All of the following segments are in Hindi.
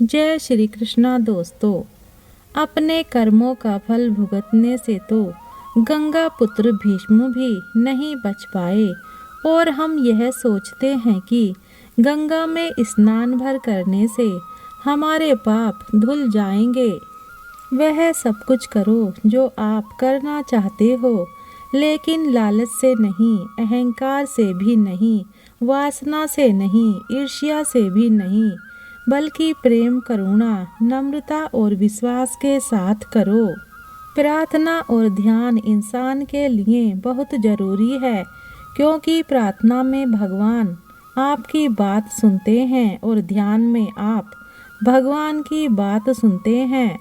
जय श्री कृष्णा दोस्तों। अपने कर्मों का फल भुगतने से तो गंगा पुत्र भीष्म भी नहीं बच पाए और हम यह सोचते हैं कि गंगा में स्नान भर करने से हमारे पाप धुल जाएंगे। वह सब कुछ करो जो आप करना चाहते हो, लेकिन लालच से नहीं, अहंकार से भी नहीं, वासना से नहीं, ईर्ष्या से भी नहीं, बल्कि प्रेम, करुणा, नम्रता और विश्वास के साथ करो। प्रार्थना और ध्यान इंसान के लिए बहुत जरूरी है, क्योंकि प्रार्थना में भगवान आपकी बात सुनते हैं और ध्यान में आप भगवान की बात सुनते हैं।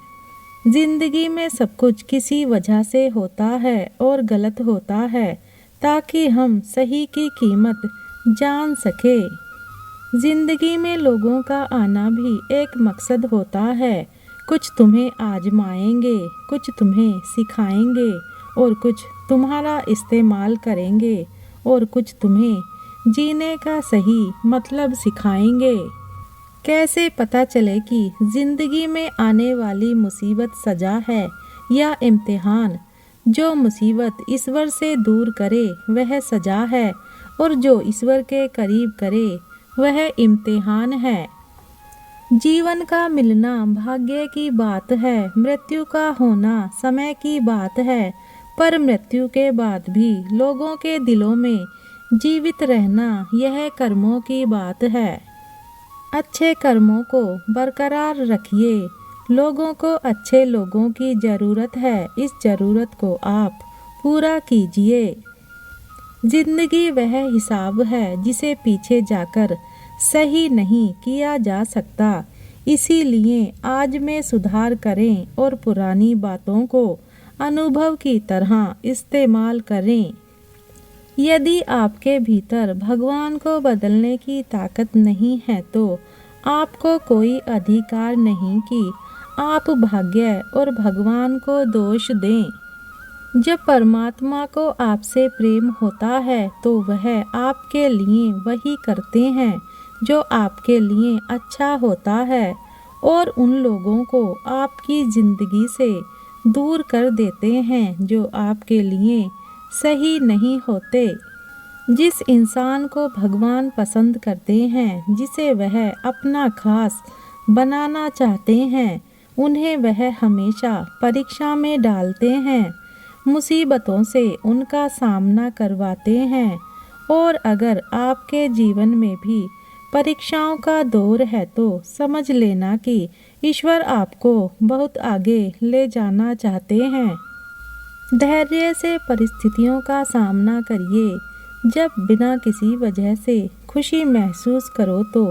जिंदगी में सब कुछ किसी वजह से होता है और गलत होता है, ताकि हम सही की कीमत जान सके। जिंदगी में लोगों का आना भी एक मकसद होता है। कुछ तुम्हें आजमाएंगे, कुछ तुम्हें सिखाएंगे और कुछ तुम्हारा इस्तेमाल करेंगे और कुछ तुम्हें जीने का सही मतलब सिखाएंगे। कैसे पता चले कि जिंदगी में आने वाली मुसीबत सजा है या इम्तिहान? जो मुसीबत ईश्वर से दूर करे वह सजा है, और जो ईश्वर के करीब करे वह इम्तिहान है। जीवन का मिलना भाग्य की बात है, मृत्यु का होना समय की बात है, पर मृत्यु के बाद भी लोगों के दिलों में जीवित रहना यह कर्मों की बात है। अच्छे कर्मों को बरकरार रखिए। लोगों को अच्छे लोगों की ज़रूरत है, इस ज़रूरत को आप पूरा कीजिए। जिंदगी वह हिसाब है जिसे पीछे जाकर सही नहीं किया जा सकता। इसीलिए आज में सुधार करें और पुरानी बातों को अनुभव की तरह इस्तेमाल करें। यदि आपके भीतर भगवान को बदलने की ताकत नहीं है, तो आपको कोई अधिकार नहीं कि आप भाग्य और भगवान को दोष दें। जब परमात्मा को आपसे प्रेम होता है तो वह आपके लिए वही करते हैं जो आपके लिए अच्छा होता है, और उन लोगों को आपकी ज़िंदगी से दूर कर देते हैं जो आपके लिए सही नहीं होते। जिस इंसान को भगवान पसंद करते हैं, जिसे वह अपना खास बनाना चाहते हैं, उन्हें वह हमेशा परीक्षा में डालते हैं, मुसीबतों से उनका सामना करवाते हैं। और अगर आपके जीवन में भी परीक्षाओं का दौर है तो समझ लेना कि ईश्वर आपको बहुत आगे ले जाना चाहते हैं। धैर्य से परिस्थितियों का सामना करिए। जब बिना किसी वजह से खुशी महसूस करो तो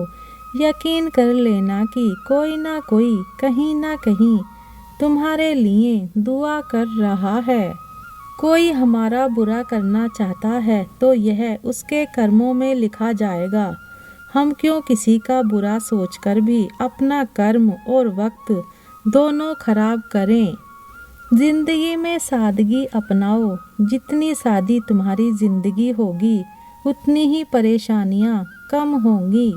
यकीन कर लेना कि कोई ना कोई कहीं ना कहीं तुम्हारे लिए दुआ कर रहा है। कोई हमारा बुरा करना चाहता है तो यह उसके कर्मों में लिखा जाएगा। हम क्यों किसी का बुरा सोचकर भी अपना कर्म और वक्त दोनों खराब करें। जिंदगी में सादगी अपनाओ। जितनी सादी तुम्हारी जिंदगी होगी उतनी ही परेशानियां कम होंगी।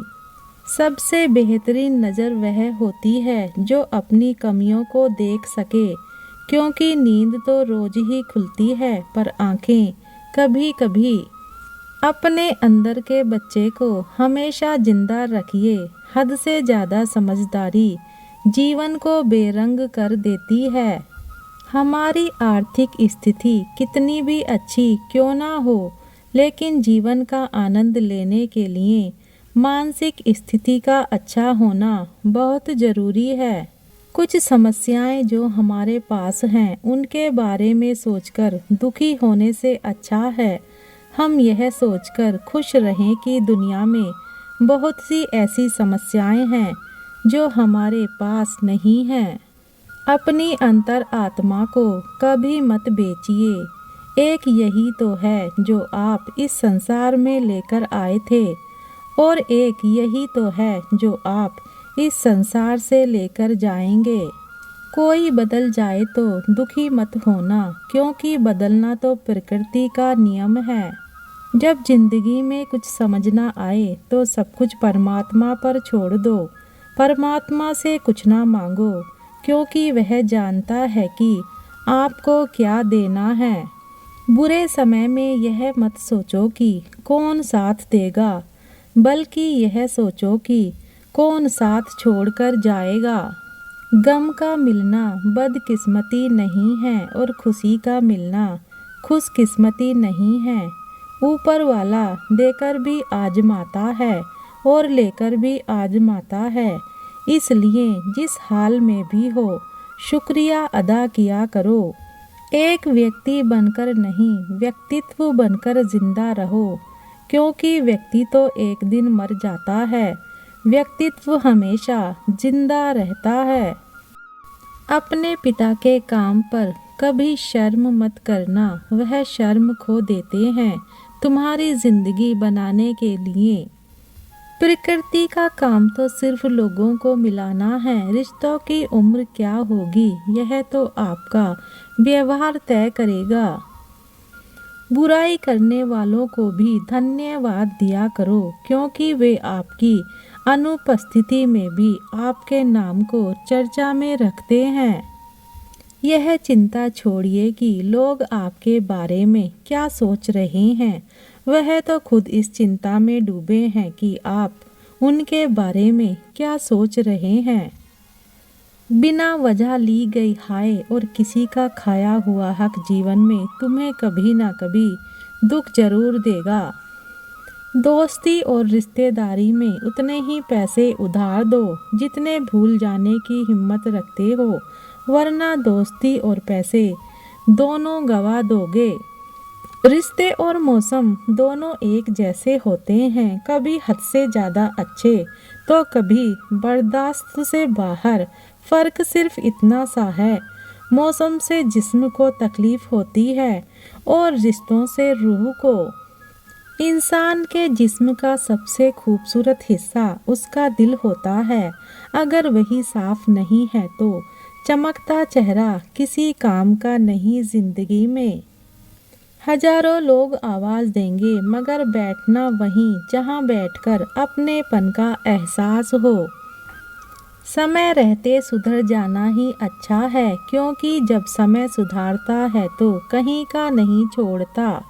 सबसे बेहतरीन नज़र वह होती है जो अपनी कमियों को देख सके, क्योंकि नींद तो रोज ही खुलती है पर आंखें कभी कभी। अपने अंदर के बच्चे को हमेशा जिंदा रखिए। हद से ज़्यादा समझदारी जीवन को बेरंग कर देती है। हमारी आर्थिक स्थिति कितनी भी अच्छी क्यों ना हो, लेकिन जीवन का आनंद लेने के लिए मानसिक स्थिति का अच्छा होना बहुत ज़रूरी है। कुछ समस्याएं जो हमारे पास हैं उनके बारे में सोचकर दुखी होने से अच्छा है हम यह सोचकर खुश रहें कि दुनिया में बहुत सी ऐसी समस्याएं हैं जो हमारे पास नहीं हैं। अपनी अंतर आत्मा को कभी मत बेचिए। एक यही तो है जो आप इस संसार में लेकर आए थे, और एक यही तो है जो आप इस संसार से लेकर जाएंगे। कोई बदल जाए तो दुखी मत होना, क्योंकि बदलना तो प्रकृति का नियम है। जब जिंदगी में कुछ समझ ना आए तो सब कुछ परमात्मा पर छोड़ दो। परमात्मा से कुछ ना मांगो, क्योंकि वह जानता है कि आपको क्या देना है। बुरे समय में यह मत सोचो कि कौन साथ देगा, बल्कि यह सोचो कि कौन साथ छोड़कर जाएगा। गम का मिलना बदकिस्मती नहीं है और खुशी का मिलना खुशकिस्मती नहीं है। ऊपर वाला देकर भी आजमाता है और लेकर भी आजमाता है। इसलिए जिस हाल में भी हो शुक्रिया अदा किया करो। एक व्यक्ति बनकर नहीं, व्यक्तित्व बनकर जिंदा रहो, क्योंकि व्यक्ति तो एक दिन मर जाता है, व्यक्तित्व हमेशा जिंदा रहता है। अपने पिता के काम पर कभी शर्म मत करना, वह शर्म खो देते हैं तुम्हारी जिंदगी बनाने के लिए। प्रकृति का काम तो सिर्फ लोगों को मिलाना है, रिश्तों की उम्र क्या होगी यह तो आपका व्यवहार तय करेगा। बुराई करने वालों को भी धन्यवाद दिया करो, क्योंकि वे आपकी अनुपस्थिति में भी आपके नाम को चर्चा में रखते हैं। यह चिंता छोड़िए कि लोग आपके बारे में क्या सोच रहे हैं, वह तो खुद इस चिंता में डूबे हैं कि आप उनके बारे में क्या सोच रहे हैं। बिना वजह ली गई हाय और किसी का खाया हुआ हक जीवन में तुम्हें कभी ना कभी दुख जरूर देगा। दोस्ती और रिश्तेदारी में उतने ही पैसे उधार दो जितने भूल जाने की हिम्मत रखते हो, वरना दोस्ती और पैसे दोनों गवा दोगे। रिश्ते और मौसम दोनों एक जैसे होते हैं, कभी हद से ज़्यादा अच्छे तो कभी बर्दाश्त से बाहर। फ़र्क सिर्फ इतना सा है, मौसम से जिस्म को तकलीफ़ होती है और रिश्तों से रूह को। इंसान के जिस्म का सबसे खूबसूरत हिस्सा उसका दिल होता है। अगर वही साफ नहीं है तो चमकता चेहरा किसी काम का नहीं जिंदगी में। हजारों लोग आवाज़ देंगे मगर बैठना वहीं जहां बैठकर अपनेपन का एहसास हो। समय रहते सुधर जाना ही अच्छा है, क्योंकि जब समय सुधारता है तो कहीं का नहीं छोड़ता।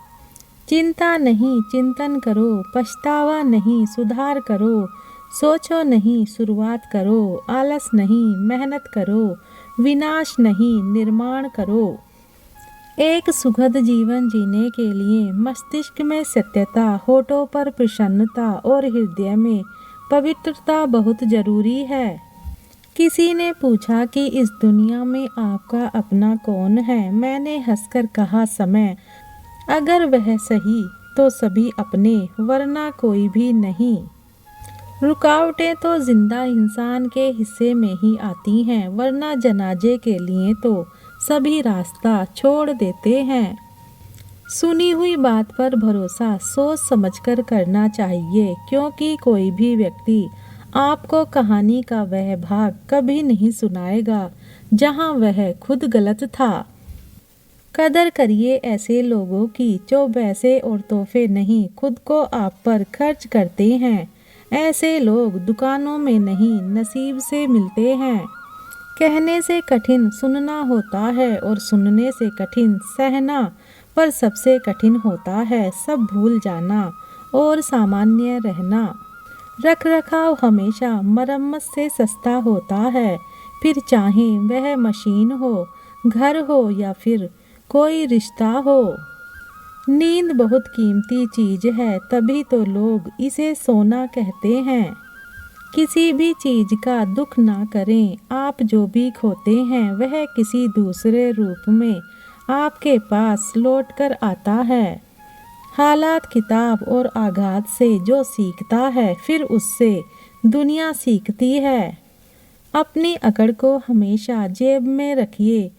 चिंता नहीं चिंतन करो, पछतावा नहीं सुधार करो, सोचो नहीं शुरुआत करो, आलस नहीं मेहनत करो, विनाश नहीं निर्माण करो। एक सुखद जीवन जीने के लिए मस्तिष्क में सत्यता, होठों पर प्रसन्नता और हृदय में पवित्रता बहुत जरूरी है। किसी ने पूछा कि इस दुनिया में आपका अपना कौन है। मैंने हंसकर कहा समय। अगर वह सही तो सभी अपने, वरना कोई भी नहीं। रुकावटें तो जिंदा इंसान के हिस्से में ही आती हैं, वरना जनाजे के लिए तो सभी रास्ता छोड़ देते हैं। सुनी हुई बात पर भरोसा सोच समझकर करना चाहिए, क्योंकि कोई भी व्यक्ति आपको कहानी का वह भाग कभी नहीं सुनाएगा जहां वह खुद गलत था। कदर करिए ऐसे लोगों की जो पैसे और तोहफे नहीं खुद को आप पर खर्च करते हैं। ऐसे लोग दुकानों में नहीं नसीब से मिलते हैं। कहने से कठिन सुनना होता है और सुनने से कठिन सहना, पर सबसे कठिन होता है सब भूल जाना और सामान्य रहना। रख रखाव हमेशा मरम्मत से सस्ता होता है, फिर चाहे वह मशीन हो, घर हो या फिर कोई रिश्ता हो। नींद बहुत कीमती चीज है, तभी तो लोग इसे सोना कहते हैं। किसी भी चीज का दुख ना करें। आप जो भी खोते हैं वह किसी दूसरे रूप में आपके पास लौट कर आता है। हालात, किताब और आघात से जो सीखता है फिर उससे दुनिया सीखती है। अपनी अकड़ को हमेशा जेब में रखिए,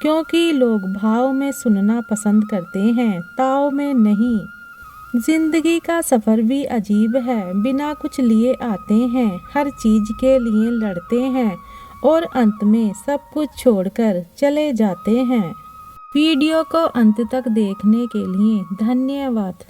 क्योंकि लोग भाव में सुनना पसंद करते हैं, ताव में नहीं। जिंदगी का सफ़र भी अजीब है, बिना कुछ लिए आते हैं, हर चीज़ के लिए लड़ते हैं और अंत में सब कुछ छोड़कर चले जाते हैं। वीडियो को अंत तक देखने के लिए धन्यवाद।